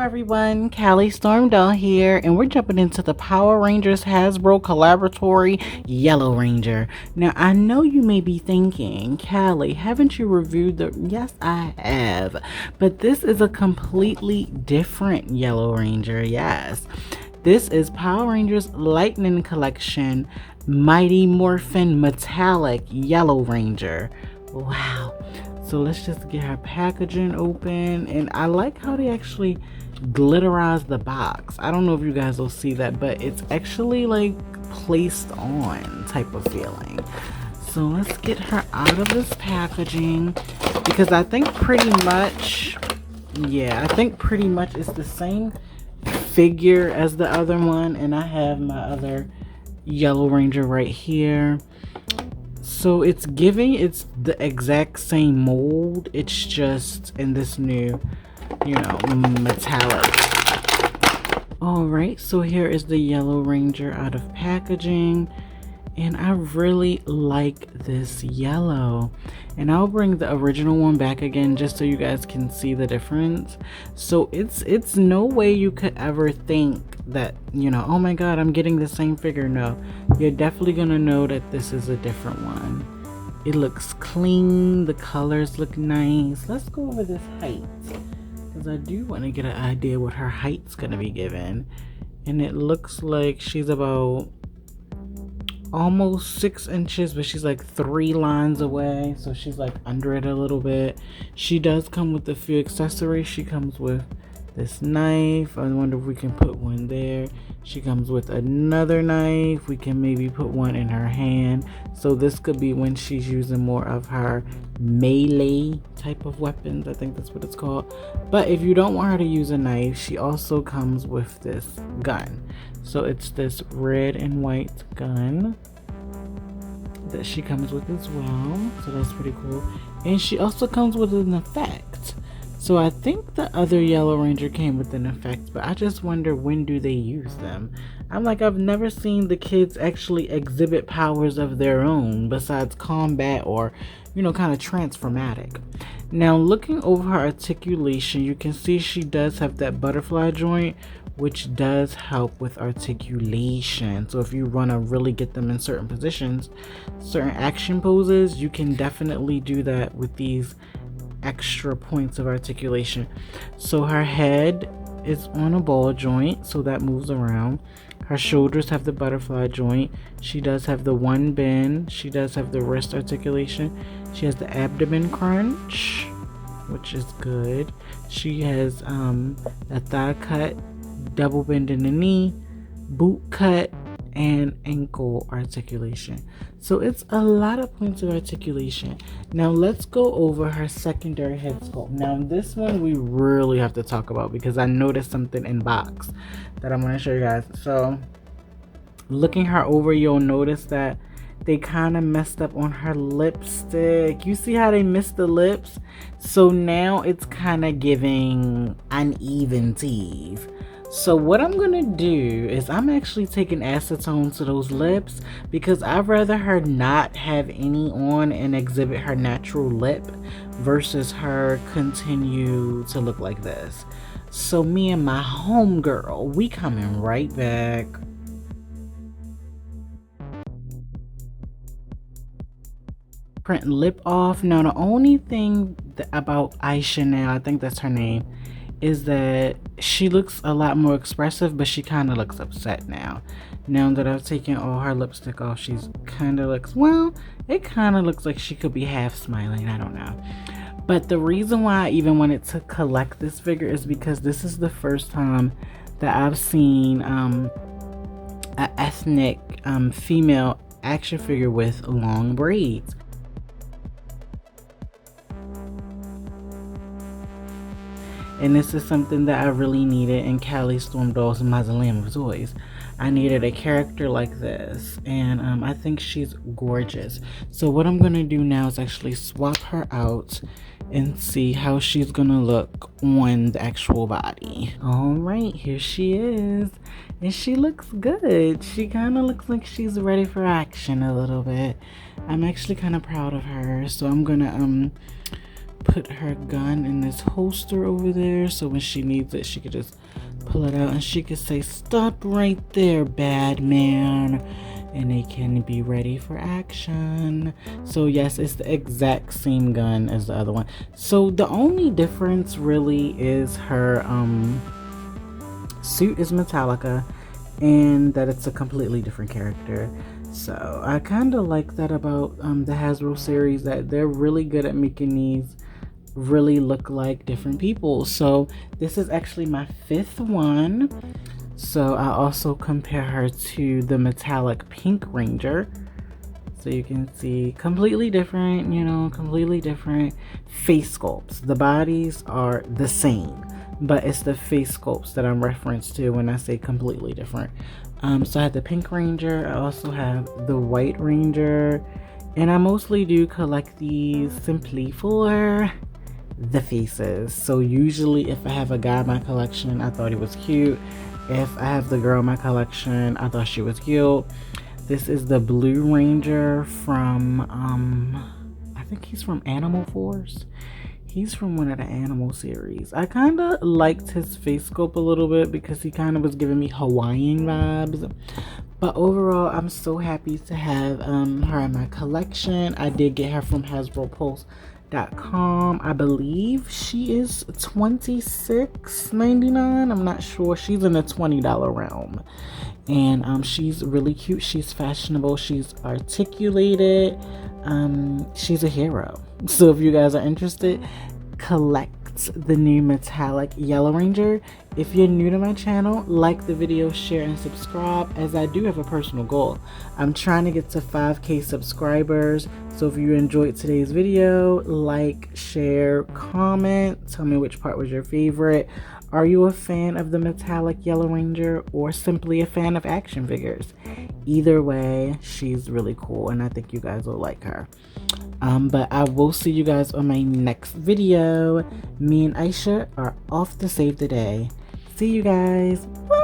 Everyone, Callie Stormdale here, and we're jumping into the Power Rangers Hasbro Collaboratory Yellow Ranger. Now, I know you may be thinking, Callie, haven't you reviewed the... Yes, I have, but this is a completely different Yellow Ranger, yes. This is Power Rangers Lightning Collection Mighty Morphin Metallic Yellow Ranger. Wow. So let's just get her packaging open, and I like how they actually glitterize the box. I don't know if you guys will see that, but it's actually like placed on type of feeling. So let's get her out of this packaging, because I think pretty much it's the same figure as the other one, and I have my other Yellow Ranger right here. So it's the exact same mold, it's just in this new, metallic. Alright, so here is the Yellow Ranger out of packaging, and I really like this yellow. And I'll bring the original one back again just so you guys can see the difference. So it's no way you could ever think that, oh my god, I'm getting the same figure. No, you're definitely gonna know that this is a different one. It looks clean, the colors look nice. Let's go over this height, because I do want to get an idea what her height's gonna be given. And it looks like she's about almost 6 inches, but she's like 3 lines away, so she's like under it a little bit. She does come with a few accessories. She comes with this knife. I wonder if we can put one there. She comes with another knife. We can maybe put one in her hand, so this could be when she's using more of her melee type of weapons. I think that's what it's called. But if you don't want her to use a knife, she also comes with this gun. So it's this red and white gun that she comes with as well. So that's pretty cool. And she also comes with an effect. So I think the other Yellow Ranger came with an effect, but I just wonder, when do they use them? I'm like, I've never seen the kids actually exhibit powers of their own besides combat or, kind of transformatic. Now, looking over her articulation, you can see she does have that butterfly joint, which does help with articulation. So if you want to really get them in certain positions, certain action poses, you can definitely do that with these extra points of articulation. So her head is on a ball joint, so that moves around. Her shoulders have the butterfly joint. She does have the one bend. She does have the wrist articulation. She has the abdomen crunch, which is good. She has a thigh cut, double bend in the knee, boot cut, and ankle articulation. So it's a lot of points of articulation. Now let's go over her secondary head sculpt. Now this one we really have to talk about, because I noticed something in box that I'm going to show you guys. So looking her over, you'll notice that they kind of messed up on her lipstick. You see how they missed the lips? So now it's kind of giving uneven teeth. So what I'm gonna do is I'm actually taking acetone to those lips, because I'd rather her not have any on and exhibit her natural lip versus her continue to look like this. So me and my homegirl, we coming right back. Print lip off. Now the only thing about Aisha, now I think that's her name, is that she looks a lot more expressive, but she kind of looks upset now. Now that I've taken all her lipstick off, she's kind of looks, well, it kind of looks like she could be half smiling, I don't know. But the reason why I even wanted to collect this figure is because this is the first time that I've seen an ethnic female action figure with long braids. And this is something that I really needed in Callie Stormdale's Mausoleum of Toys. I needed a character like this, and I think she's gorgeous. So what I'm going to do now is actually swap her out and see how she's going to look on the actual body. Alright, here she is. And she looks good. She kind of looks like she's ready for action a little bit. I'm actually kind of proud of her. So I'm going to put her gun in this holster over there, so when she needs it, she could just pull it out and she could say, "Stop right there, bad man," and they can be ready for action. So yes, it's the exact same gun as the other one. So the only difference really is her suit is Metallica, and that it's a completely different character. So I kind of like that about the Hasbro series, that they're really good at making these really look like different people. So this is actually my 5th one. So I also compare her to the metallic Pink Ranger. So you can see completely different, you know, completely different face sculpts. The bodies are the same, but it's the face sculpts that I'm referenced to when I say completely different. So I have the Pink Ranger. I also have the White Ranger. And I mostly do collect these simply for the faces. So usually if I have a guy in my collection, I thought he was cute. If I have the girl in my collection, I thought she was cute. This is the Blue Ranger from, I think he's from Animal Force. He's from one of the Animal series. I kind of liked his face sculpt a little bit because he kind of was giving me Hawaiian vibes. But overall, I'm so happy to have her in my collection. I did get her from HasbroPulse.com. I believe she is $26.99. I'm not sure. She's in the $20 realm. And she's really cute. She's fashionable. She's articulated. She's a hero. So if you guys are interested, collect the new metallic Yellow Ranger. If you're new to my channel, like the video, share, and subscribe, as I do have a personal goal. I'm trying to get to 5K subscribers. So if you enjoyed today's video, like, share, comment, tell me which part was your favorite. Are you a fan of the metallic Yellow Ranger or simply a fan of action figures? Either way, she's really cool and I think you guys will like her. But I will see you guys on my next video. Me and Aisha are off to save the day. See you guys. Bye.